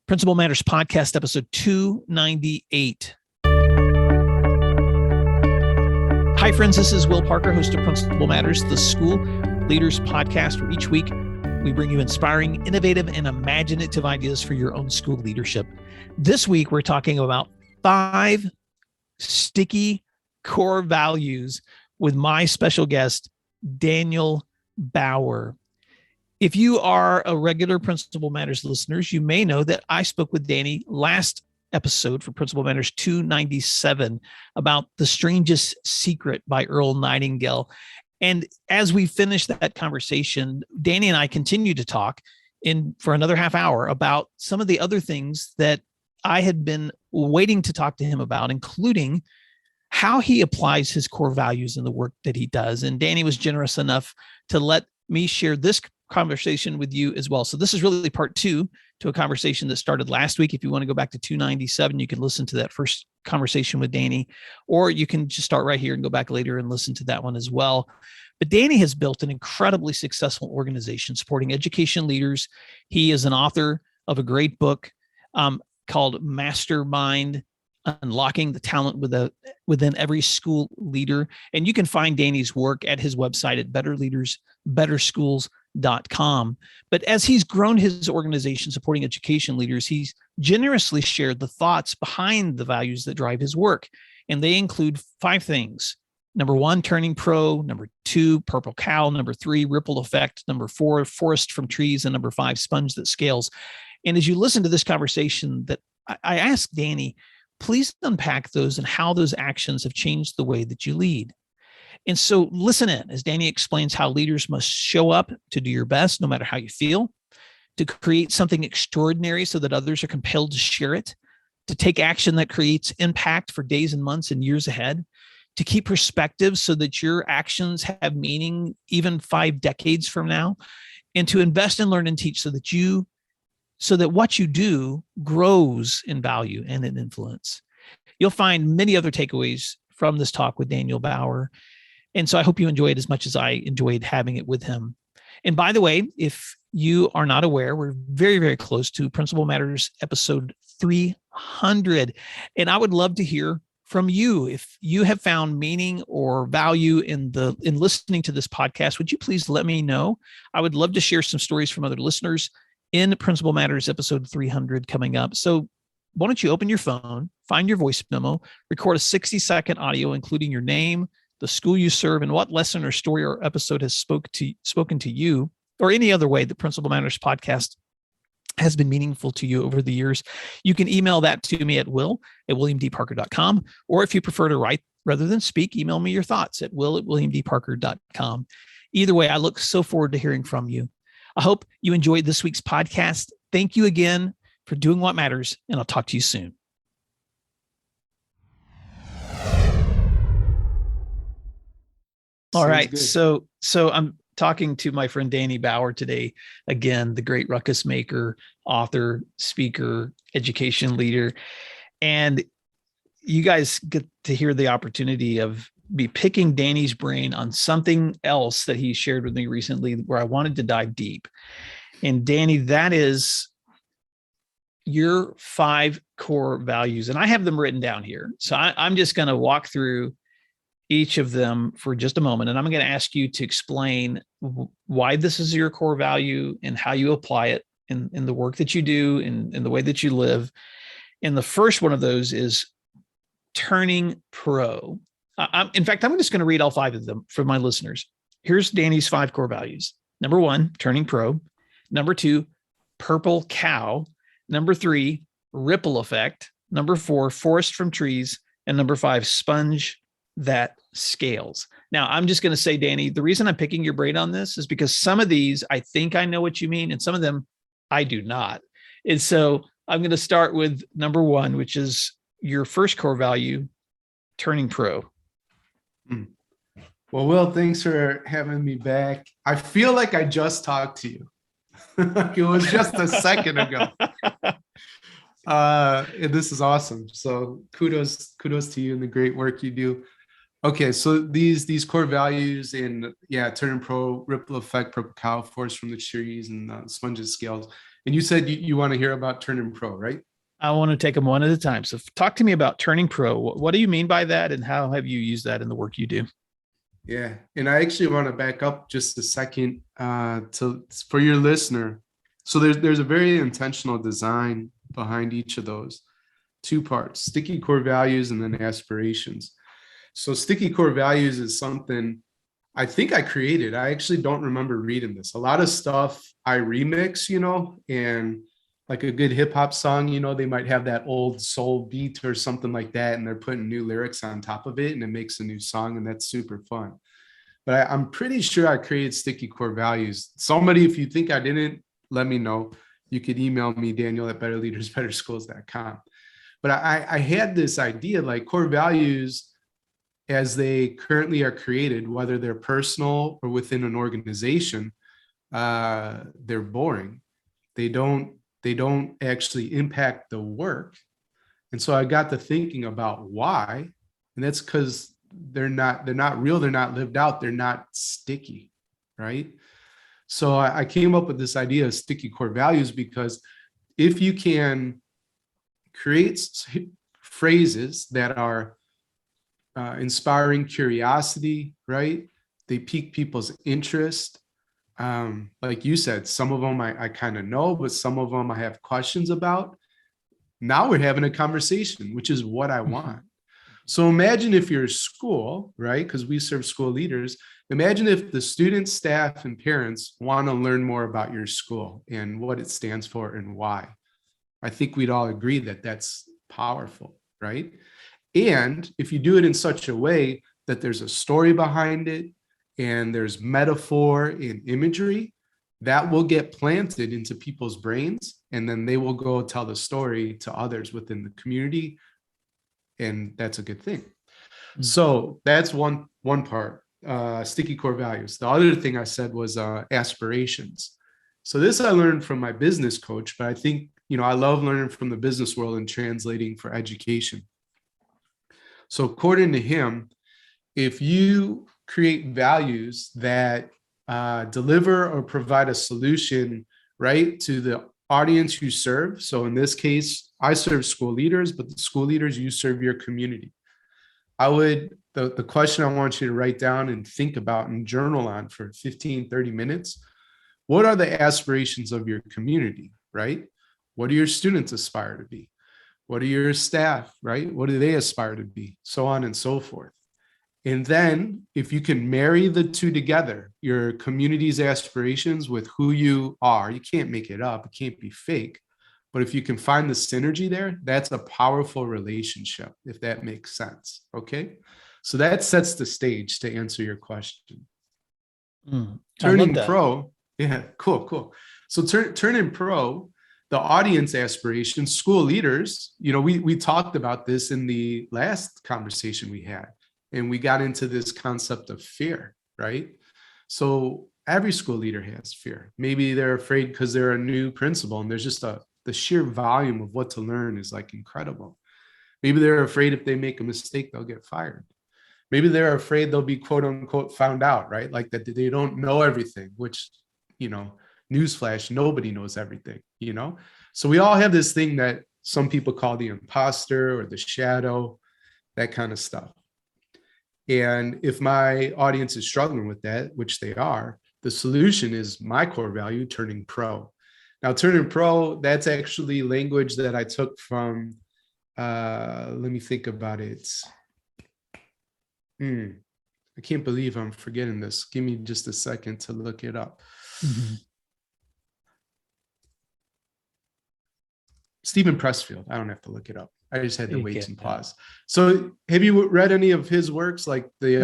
Principal Matters Podcast, episode 298. Hi, friends. This is Will Parker, host of Principal Matters, the school leaders podcast, where each week we bring you inspiring, innovative, and imaginative ideas for your own school leadership. This week, we're talking about 5 sticky core values with my special guest, Daniel Bauer. If you are a regular Principal Matters listeners, you may know that I spoke with Danny last episode for Principal Matters 297 about The Strangest Secret by Earl Nightingale. And as we finished that conversation, Danny and I continued to talk for another half hour about some of the other things that I had been waiting to talk to him about, including how he applies his core values in the work that he does. And Danny was generous enough to let me share this conversation with you as well. So this is really part 2 to a conversation that started last week. If you want to go back to 297, you can listen to that first conversation with Danny, or you can just start right here and go back later and listen to that one as well. But Danny has built an incredibly successful organization supporting education leaders. He is an author of a great book called Mastermind, Unlocking the Talent within Every School Leader. And you can find Danny's work at his website at betterleadersbetterschools.com. But as he's grown his organization supporting education leaders, he's generously shared the thoughts behind the values that drive his work. And they include 5 things. Number 1, turning pro. Number 2, purple cow. Number 3, ripple effect. Number 4, forest from trees. And number 5, sponge that scales. And as you listen to this conversation, that I asked Danny, please unpack those and how those actions have changed the way that you lead. And so listen in as Danny explains how leaders must show up to do your best, no matter how you feel, to create something extraordinary so that others are compelled to share it, to take action that creates impact for days and months and years ahead, to keep perspective so that your actions have meaning even 5 decades from now, and to invest and learn and teach so that what you do grows in value and in influence. You'll find many other takeaways from this talk with Daniel Bauer. And so I hope you enjoy it as much as I enjoyed having it with him. And by the way, if you are not aware, we're very, very close to Principal Matters episode 300. And I would love to hear from you. If you have found meaning or value in listening to this podcast, would you please let me know? I would love to share some stories from other listeners in Principal Matters episode 300 coming up. So why don't you open your phone, find your voice memo, record a 60-second audio, including your name, the school you serve, and what lesson or story or episode has spoken to you, or any other way the Principal Matters podcast has been meaningful to you over the years. You can email that to me at will@williamdparker.com, or if you prefer to write rather than speak, email me your thoughts at will@williamdparker.com. Either way, I look so forward to hearing from you. I hope you enjoyed this week's podcast. Thank you again for doing what matters, and I'll talk to you soon. All right. Good. So I'm talking to my friend Danny Bauer today. Again, the great ruckus maker, author, speaker, education leader. And you guys get to hear the opportunity of be picking Danny's brain on something else that he shared with me recently where I wanted to dive deep. And Danny, that is your 5 core values. And I have them written down here. So I'm just going to walk through each of them for just a moment. And I'm going to ask you to explain why this is your core value and how you apply it in the work that you do and in the way that you live. And the first one of those is turning pro. In fact, I'm just going to read all 5 of them for my listeners. Here's Danny's 5 core values. Number 1, turning pro. Number 2, purple cow. Number 3, ripple effect. Number 4, forest from trees. And number 5, sponge that scales. Now, I'm just going to say, Danny, the reason I'm picking your brain on this is because some of these, I think I know what you mean, and some of them I do not. And so I'm going to start with number 1, which is your first core value, turning pro. Well, Will, thanks for having me back. I feel like I just talked to you. It was just a second ago. This is awesome. So kudos to you and the great work you do. Okay, so these core values in turning pro, ripple effect, purple cow, forest from the trees, and sponges scales. And you said you want to hear about Turning Pro, right? I want to take them one at a time. So talk to me about turning pro. What do you mean by that? And how have you used that in the work you do? Yeah. And I actually want to back up just a second for your listener. So there's a very intentional design behind each of those two parts: sticky core values and then aspirations. So sticky core values is something I think I created. I actually don't remember reading this. A lot of stuff I remix, and like a good hip hop song, they might have that old soul beat or something like that, and they're putting new lyrics on top of it, and it makes a new song, and that's super fun. But I'm pretty sure I created sticky core values. Somebody, if you think I didn't, let me know. You could email me, Daniel at betterleadersbetterschools.com. But I had this idea, like core values as they currently are created, whether they're personal or within an organization, they're boring. They don't actually impact the work. And so I got to thinking about why. And that's because they're not real, they're not lived out, they're not sticky, right? So I came up with this idea of sticky core values, because if you can create phrases that are inspiring curiosity, right? They pique people's interest. Like you said, some of them I kind of know, but some of them I have questions about. Now we're having a conversation, which is what I want. So imagine if you're a school, right? Because we serve school leaders. Imagine if the students, staff, and parents want to learn more about your school and what it stands for and why. I think we'd all agree that that's powerful, right? And if you do it in such a way that there's a story behind it and there's metaphor and imagery, that will get planted into people's brains, and then they will go tell the story to others within the community, and that's a good thing. Mm-hmm. So that's one part, sticky core values. The other thing I said was aspirations. So this I learned from my business coach, but I think, I love learning from the business world and translating for education. So according to him, if you create values that deliver or provide a solution, right, to the audience you serve. So in this case, I serve school leaders, but the school leaders, you serve your community. The question I want you to write down and think about and journal on for 15, 30 minutes. What are the aspirations of your community, right? What do your students aspire to be? What are your staff, right? What do they aspire to be? So on and so forth. And then if you can marry the two together, your community's aspirations with who you are, you can't make it up, it can't be fake. But if you can find the synergy there, that's a powerful relationship, if that makes sense. Okay. So that sets the stage to answer your question. Turning pro. Yeah, cool. So turning pro, the audience aspirations, school leaders, we talked about this in the last conversation we had. And we got into this concept of fear, right? So every school leader has fear. Maybe they're afraid because they're a new principal and there's just the sheer volume of what to learn is like incredible. Maybe they're afraid if they make a mistake, they'll get fired. Maybe they're afraid they'll be quote unquote found out, right? Like that they don't know everything, which, newsflash, nobody knows everything, So we all have this thing that some people call the imposter or the shadow, that kind of stuff. And if my audience is struggling with that, which they are, the solution is my core value, turning pro. Now, turning pro, that's actually language that I took from, let me think about it. I can't believe I'm forgetting this. Give me just a second to look it up. Mm-hmm. Stephen Pressfield. I don't have to look it up. I just had to wait and pause. So have you read any of his works, like the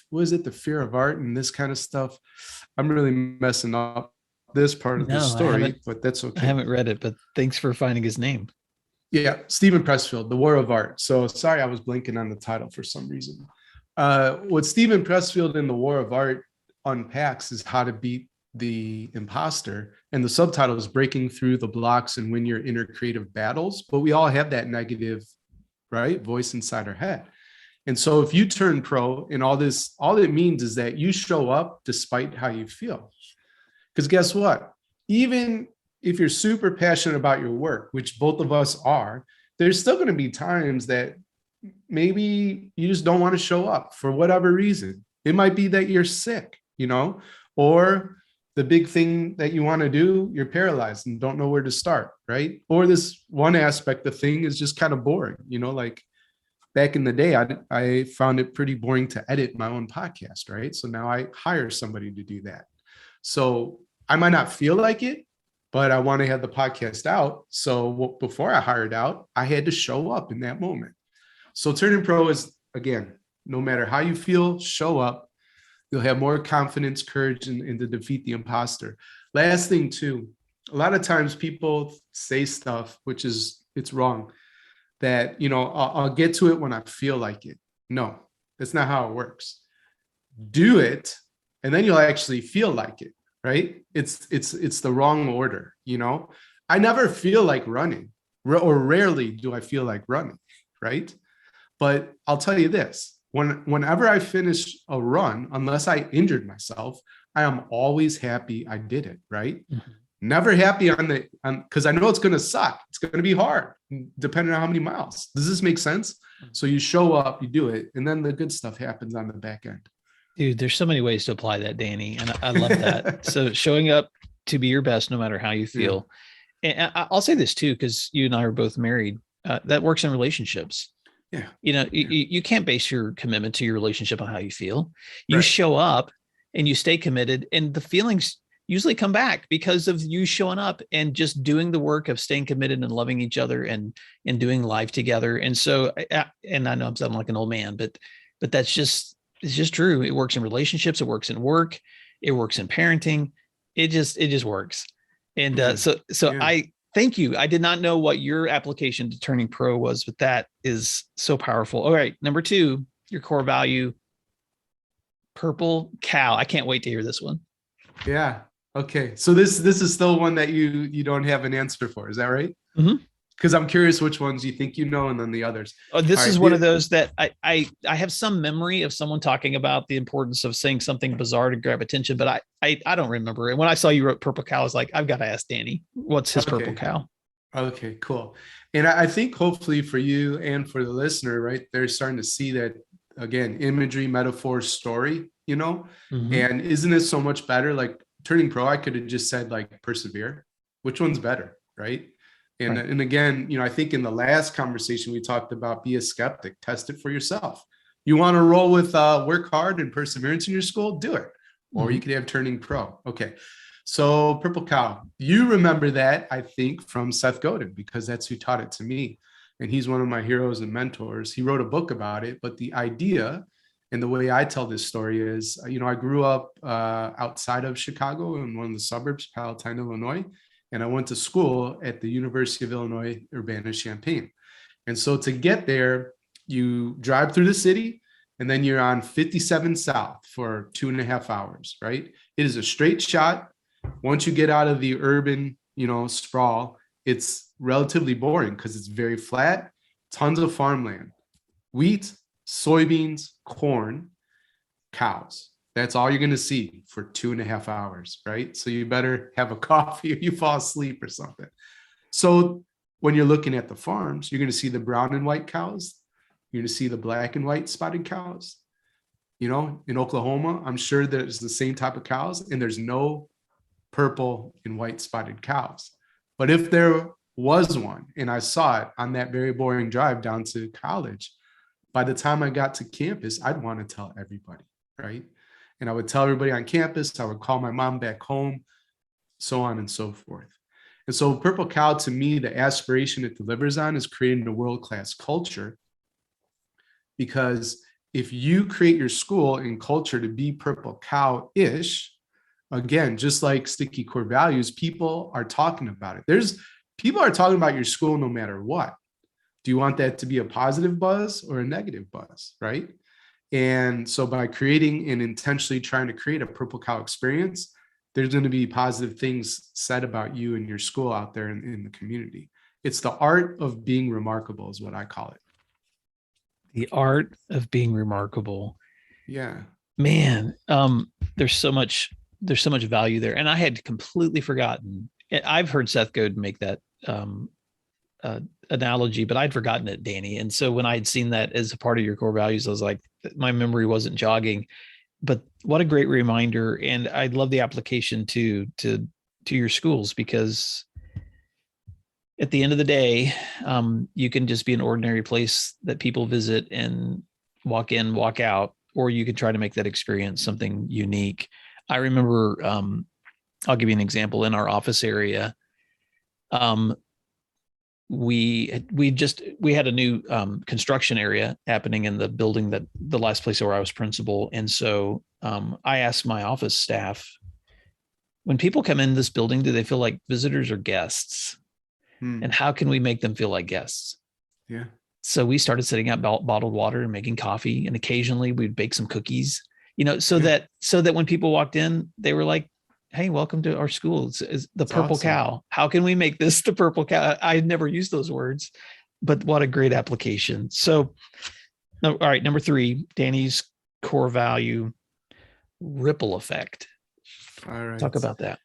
what is it, The Fear of Art and this kind of stuff? I'm really messing up this part of the story, but that's okay. I haven't read it, but thanks for finding his name. Yeah, Stephen Pressfield, The War of Art. So sorry, I was blinking on the title for some reason. What Stephen Pressfield in The War of Art unpacks is how to beat the imposter, and the subtitle is Breaking Through the Blocks and Win Your Inner Creative Battles. But we all have that negative, right, voice inside our head. And so if you turn pro, and all it means is that you show up despite how you feel. Because guess what? Even if you're super passionate about your work, which both of us are, there's still going to be times that maybe you just don't want to show up for whatever reason. It might be that you're sick, or the big thing that you want to do, you're paralyzed and don't know where to start, right? Or this one aspect of the thing is just kind of boring, like back in the day, I found it pretty boring to edit my own podcast, right? So now I hire somebody to do that. So I might not feel like it, but I want to have the podcast out. So before I hired out, I had to show up in that moment. So turning pro is, again, no matter how you feel, show up. You'll have more confidence, courage, and to defeat the imposter. Last thing too, a lot of times people say stuff, it's wrong, that, I'll get to it when I feel like it. No, that's not how it works. Do it, and then you'll actually feel like it, right? It's the wrong order, I never feel like running, or rarely do I feel like running, right? But I'll tell you this, whenever I finish a run, unless I injured myself, I am always happy I did it, right? Mm-hmm. Never happy because I know it's going to suck. It's going to be hard, depending on how many miles. Does this make sense? So you show up, you do it, and then the good stuff happens on the back end. Dude, there's so many ways to apply that, Danny. And I love that. So showing up to be your best, no matter how you feel. Yeah. And I'll say this too, because you and I are both married. That works in relationships. Yeah. You can't base your commitment to your relationship on how you feel. You show up and you stay committed, and the feelings usually come back because of you showing up and just doing the work of staying committed and loving each other and doing life together. And so, and I know I'm sounding like an old man, but it's just true. It works in relationships. It works in work. It works in parenting. It just works. And so I thank you. I did not know what your application to turning pro was, but that is so powerful. All right. Number 2, your core value, purple cow. I can't wait to hear this one. Yeah. Okay. So this is still one that you don't have an answer for. Is that right? Mm-hmm. Because I'm curious which ones you think and then the others. Oh, this is one of those that I have some memory of someone talking about the importance of saying something bizarre to grab attention, but I don't remember. And when I saw you wrote purple cow, I was like, I've got to ask Danny, what's his purple cow? Okay, cool. And I think hopefully for you and for the listener, right, they're starting to see that, again, imagery, metaphor, story, mm-hmm. And isn't it so much better? Like turning pro, I could have just said like persevere. Which one's better, right? And again, I think in the last conversation we talked about be a skeptic, test it for yourself. You want to roll with work hard and perseverance in your school, do it. Or you could have turning pro. Okay. So purple cow, you remember that, I think, from Seth Godin, because that's who taught it to me. And he's one of my heroes and mentors. He wrote a book about it, but the idea and the way I tell this story is, I grew up outside of Chicago in one of the suburbs, Palatine, Illinois. And I went to school at the University of Illinois, Urbana-Champaign. And so to get there, you drive through the city, and then you're on 57 South for 2.5 hours, right? It is a straight shot. Once you get out of the urban, sprawl, it's relatively boring because it's very flat, tons of farmland, wheat, soybeans, corn, cows. That's all you're going to see for 2.5 hours, right? So you better have a coffee or you fall asleep or something. So when you're looking at the farms, you're going to see the brown and white cows. You're going to see the black and white spotted cows. In Oklahoma, I'm sure there's the same type of cows, and there's no purple and white spotted cows. But if there was one, and I saw it on that very boring drive down to college, by the time I got to campus, I'd want to tell everybody, right? And I would tell everybody on campus, I would call my mom back home, so on and so forth. And so purple cow, to me, the aspiration it delivers on is creating a world-class culture. Because if you create your school and culture to be purple cow-ish, again, just like sticky core values, people are talking about it. People are talking about your school no matter what. Do you want that to be a positive buzz or a negative buzz, right? And so by creating and intentionally trying to create a purple cow experience, there's going to be positive things said about you and your school out there in the community. It's the art of being remarkable is what I call it. The art of being remarkable. Yeah. Man, there's so much value there. And I had completely forgotten I've heard Seth Godin make that analogy, but I'd forgotten it, Danny. And so when I'd seen that as a part of your core values, I was like, my memory wasn't jogging. But what a great reminder. And I love the application to your schools, because at the end of the day, you can just be an ordinary place that people visit and walk in, walk out, or you can try to make that experience something unique. I remember, I'll give you an example. In our office area, we had a new construction area happening in the building, that the last place where I was principal. And so I asked my office staff, when people come in this building, do they feel like visitors or guests? And how can we make them feel like guests? Yeah. So we started setting out bottled water and making coffee, and occasionally we'd bake some cookies, so that when people walked in, they were like, hey, welcome to our school. It's the That's Purple awesome. Cow. How can we make this the Purple Cow? I had never used those words, but what a great application. So, all right, number 3, Danny's core value, ripple effect. All right. Talk about that.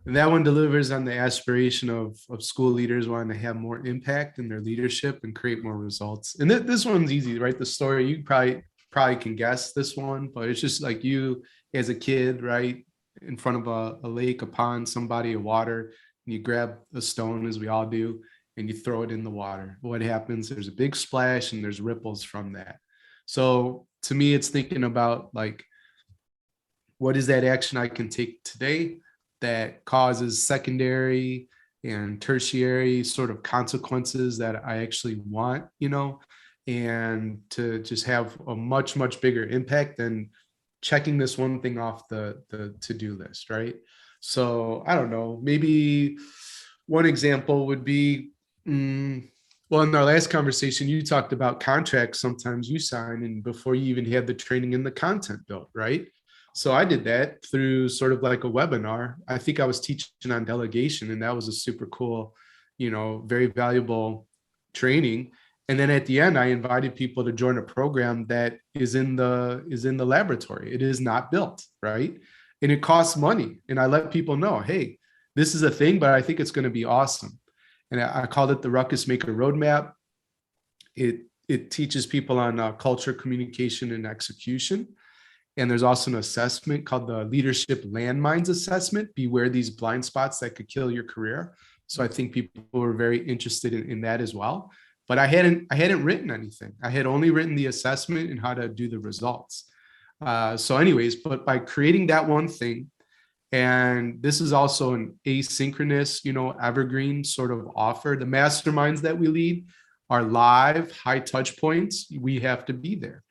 And that one delivers on the aspiration of school leaders wanting to have more impact in their leadership and create more results. And this one's easy, right? The story, you probably can guess this one, but it's just like you as a kid, right? In front of a lake, a pond, some body of water, and you grab a stone, as we all do, and you throw it in the water. What happens? There's a big splash and there's ripples from that. So to me, it's thinking about like, what is that action I can take today that causes secondary and tertiary sort of consequences that I actually want, and to just have a much, much bigger impact than checking this one thing off the to-do list, right? So I don't know, maybe one example would be, well, in our last conversation, you talked about contracts sometimes you sign and before you even had the training and the content built, right? So I did that through sort of like a webinar. I think I was teaching on delegation, and that was a super cool, very valuable training. And then at the end, I invited people to join a program that is in the laboratory. It is not built, right? And it costs money. And I let people know, hey, this is a thing, but I think it's going to be awesome. And I called it the Ruckus Maker Roadmap. It teaches people on culture, communication, and execution. And there's also an assessment called the Leadership Landmines Assessment. Beware these blind spots that could kill your career. So I think people were very interested in that as well. But I hadn't written anything. I had only written the assessment and how to do the results. So anyways, but by creating that one thing, and this is also an asynchronous, evergreen sort of offer. The masterminds that we lead are live, high touch points. We have to be there.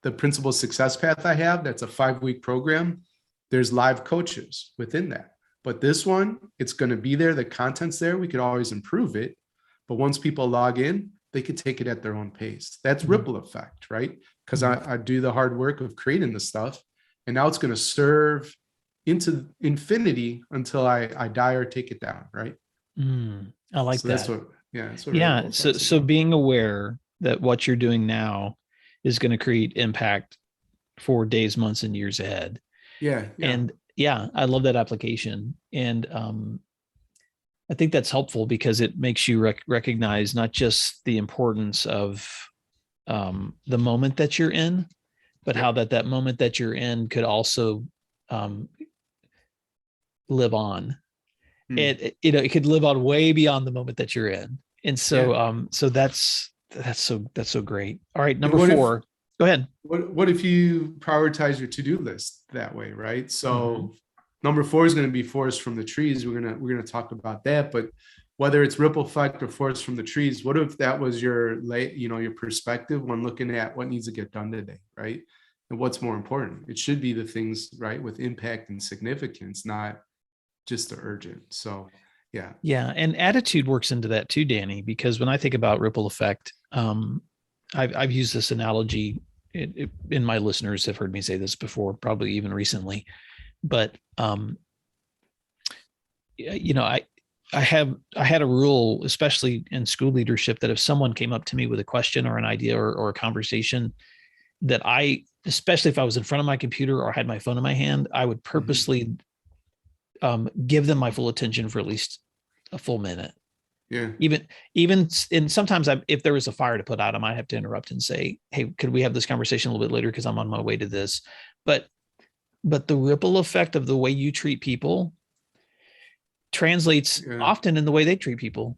The Principal Success Path I have, that's a 5-week program. There's live coaches within that. But this one, it's going to be there. The content's there. We could always improve it. But once people log in, they could take it at their own pace. That's ripple effect, right? Because I do the hard work of creating the stuff. And now it's going to serve into infinity until I die or take it down, right? I like so that. That's what, So being aware that what you're doing now is going to create impact for days, months, and years ahead. Yeah. And I love that application. And I think that's helpful because it makes you recognize not just the importance of the moment that you're in, but how that moment that you're in could also live on. It could live on way beyond the moment that you're in. And so, so that's so great. All right. Number 4, go ahead. What if you prioritize your to-do list that way, right? So number 4 is going to be forest from the trees. We're going to talk about that, but whether it's ripple effect or forest from the trees, what if that was your perspective when looking at what needs to get done today, right? And what's more important? It should be the things, right, with impact and significance, not just the urgent. So yeah. And attitude works into that too, Danny, because when I think about ripple effect, I've used this analogy, and my listeners have heard me say this before, probably even recently, but I had a rule, especially in school leadership, that if someone came up to me with a question or an idea or a conversation, that especially if I was in front of my computer or had my phone in my hand, I would purposely give them my full attention for at least a full minute. Yeah. Even and sometimes if there was a fire to put out, I might have to interrupt and say, hey, could we have this conversation a little bit later? Cause I'm on my way to this. But the ripple effect of the way you treat people translates often in the way they treat people.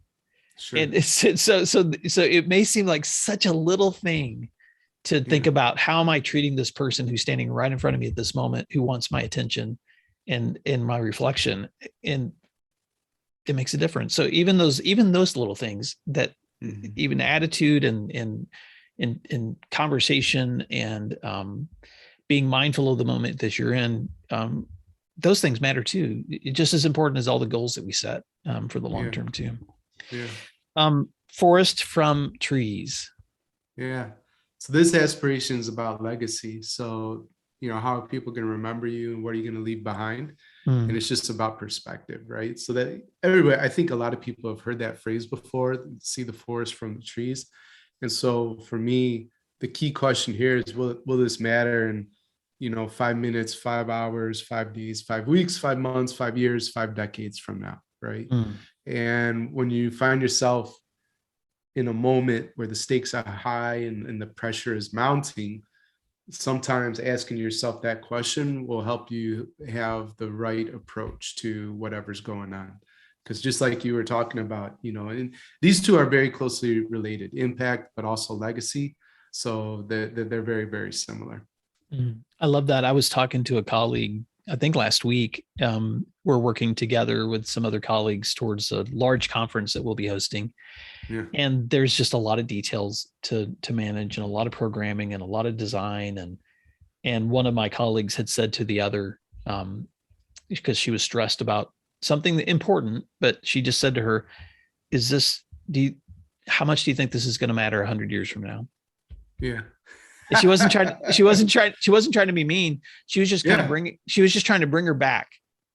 Sure. And so it may seem like such a little thing to think about, how am I treating this person who's standing right in front of me at this moment, who wants my attention and in my reflection, and it makes a difference. So even those little things that even attitude and conversation and being mindful of the moment that you're in, those things matter too. It's just as important as all the goals that we set for the long term too. Forest from trees. So this aspiration is about legacy. So, how are people going to remember you and what are you going to leave behind? And it's just about perspective, right? So that everybody, I think a lot of people have heard that phrase before, see the forest from the trees. And so for me, the key question here is, will this matter in, 5 minutes, 5 hours, 5 days, 5 weeks, 5 months, 5 years, 5 decades from now, right? And when you find yourself in a moment where the stakes are high and the pressure is mounting, sometimes asking yourself that question will help you have the right approach to whatever's going on. Because just like you were talking about, and these two are very closely related, impact, but also legacy. So they're very, very similar. I love that. I was talking to a colleague, I think last week. We're working together with some other colleagues towards a large conference that we'll be hosting. And there's just a lot of details to manage, and a lot of programming and a lot of design. And one of my colleagues had said to the other, because she was stressed about something important, but she just said to her, how much do you think this is going to matter 100 years from now? And she wasn't trying to be mean. She was just trying to bring her back,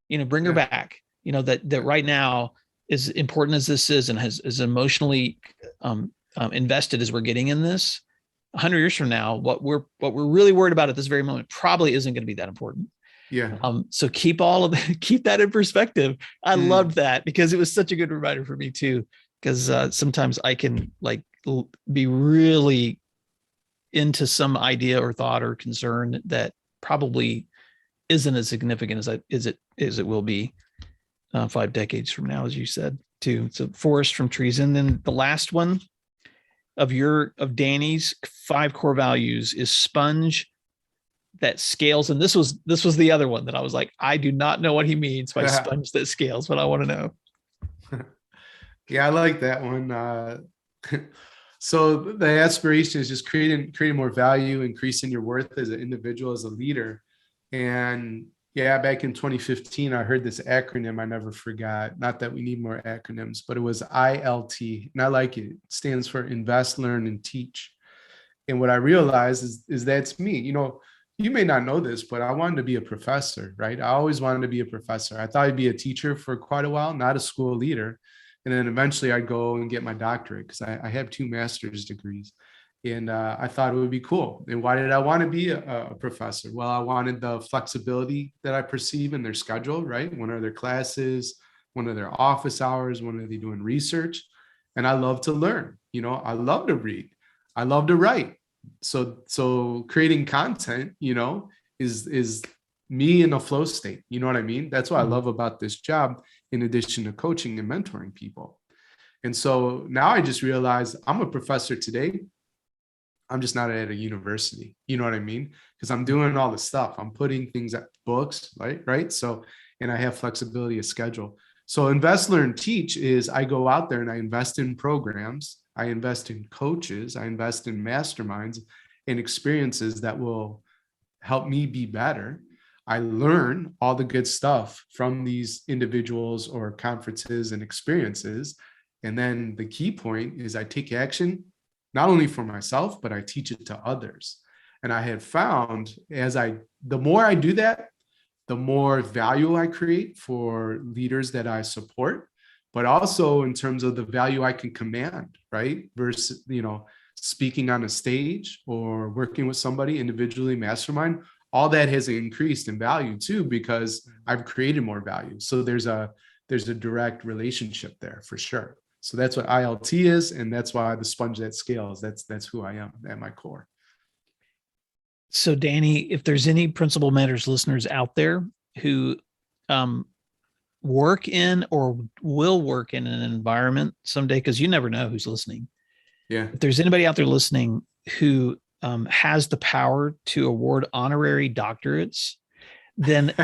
bring her back, that right now, as important as this is and as emotionally invested as we're getting in this, 100 years from now, what we're really worried about at this very moment probably isn't going to be that important. So keep that in perspective. I loved that, because it was such a good reminder for me too, because sometimes I can be really into some idea or thought or concern that probably isn't as significant as it will be 5 decades from now, as you said too. So forest from trees. And then the last one of Danny's 5 core values is sponge that scales. And this was the other one that I was like, I do not know what he means by sponge that scales, but I want to know. I like that one. So the aspiration is just creating more value, increasing your worth as an individual, as a leader. And back in 2015, I heard this acronym I never forgot. Not that we need more acronyms, but it was ILT. And I like it. It stands for invest, learn, and teach. And what I realized is that's me. You may not know this, but I wanted to be a professor, right? I always wanted to be a professor. I thought I'd be a teacher for quite a while, not a school leader. And then eventually I'd go and get my doctorate, because I have 2 master's degrees. And I thought it would be cool. And why did I want to be a professor? Well, I wanted the flexibility that I perceive in their schedule, right? When are their classes? When are their office hours? When are they doing research? And I love to learn. I love to read. I love to write. So creating content, is me in a flow state. You know what I mean? That's what I love about this job, in addition to coaching and mentoring people. And so now I just realized I'm a professor today. I'm just not at a university. You know what I mean? Because I'm doing all the stuff. I'm putting things at books, right? So, and I have flexibility of schedule. So invest, learn, teach is I go out there and I invest in programs. I invest in coaches. I invest in masterminds and experiences that will help me be better. I learn all the good stuff from these individuals or conferences and experiences. And then the key point is I take action, not only for myself, but I teach it to others. And I had found the more I do that, the more value I create for leaders that I support, but also in terms of the value I can command, right? Versus, speaking on a stage or working with somebody individually, mastermind, all that has increased in value too, because I've created more value. So there's a there's a direct relationship there for sure. So that's what ILT is, and that's why the sponge that scales. That's who I am at my core. So Danny, if there's any Principal Matters listeners out there who work in or will work in an environment someday, because you never know who's listening. Yeah. If there's anybody out there listening who has the power to award honorary doctorates, then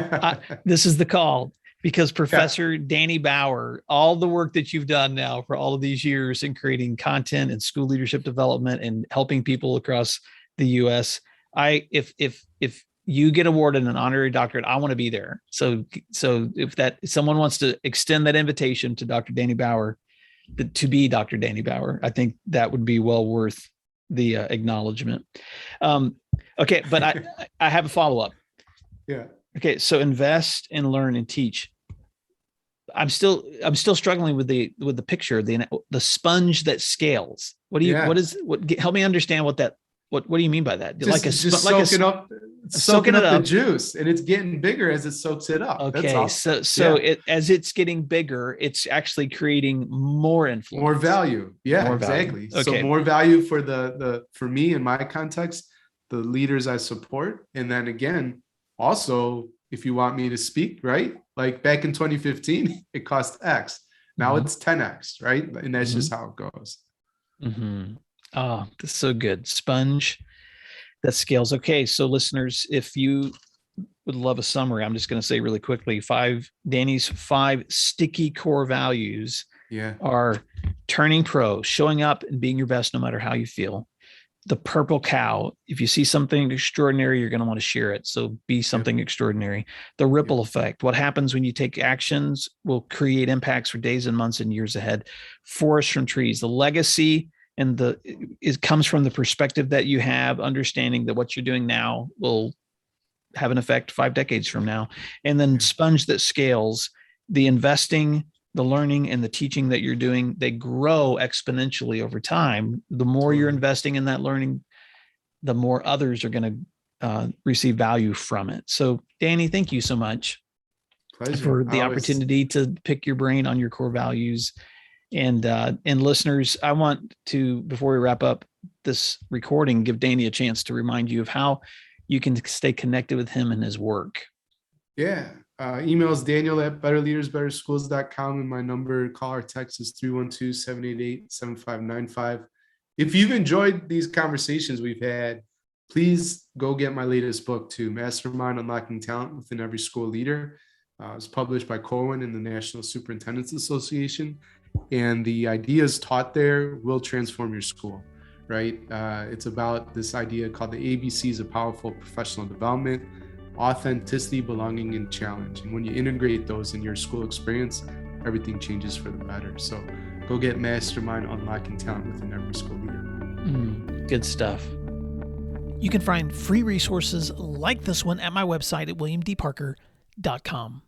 this is the call, because Professor Danny Bauer, all the work that you've done now for all of these years in creating content and school leadership development and helping people across the U.S., if you get awarded an honorary doctorate, I want to be there. So if someone wants to extend that invitation to Dr. Danny Bauer, to be Dr. Danny Bauer, I think that would be well worth the acknowledgement. Okay, but I have a follow-up. Yeah. Okay, so invest and learn and teach. I'm still struggling with the picture, the sponge that scales. Help me understand what do you mean by that? Just soaking up the juice, and it's getting bigger as it soaks it up. Okay, so as it's getting bigger, it's actually creating more influence, more value. Yeah, more exactly. Value. Okay. So more value for me in my context, the leaders I support, and then again, also if you want me to speak, right? Like back in 2015, it cost X. Now it's 10X, right? And that's just how it goes. Mm-hmm. Oh, that's so good. Sponge that scales. Okay. So listeners, if you would love a summary, I'm just going to say really quickly, Danny's 5 sticky core values are turning pro, showing up and being your best no matter how you feel. The purple cow. If you see something extraordinary, you're going to want to share it. So be something extraordinary. The ripple effect. What happens when you take actions will create impacts for days and months and years ahead. Forest from trees. The legacy and it comes from the perspective that you have, understanding that what you're doing now will have an effect 5 decades from now. And then sponge that scales. The investing, the learning, and the teaching that you're doing, they grow exponentially over time. The more you're investing in that learning, the more others are going to receive value from it. So Danny, thank you so much for the opportunity to pick your brain on your core values. And listeners, I want to, before we wrap up this recording, give Danny a chance to remind you of how you can stay connected with him and his work. Yeah. Email is daniel@betterleadersbetterschools.com, and my number, call or text, is 312-788-7595. If you've enjoyed these conversations we've had, please go get my latest book too, Mastermind, Unlocking Talent Within Every School Leader. It's published by Corwin and the National Superintendents Association. And the ideas taught there will transform your school, right? It's about this idea called the ABCs of powerful professional development: authenticity, belonging, and challenge. And when you integrate those in your school experience, everything changes for the better. So go get Mastermind, Unlocking Talent Within Every School Leader. Good stuff. You can find free resources like this one at my website at williamdparker.com.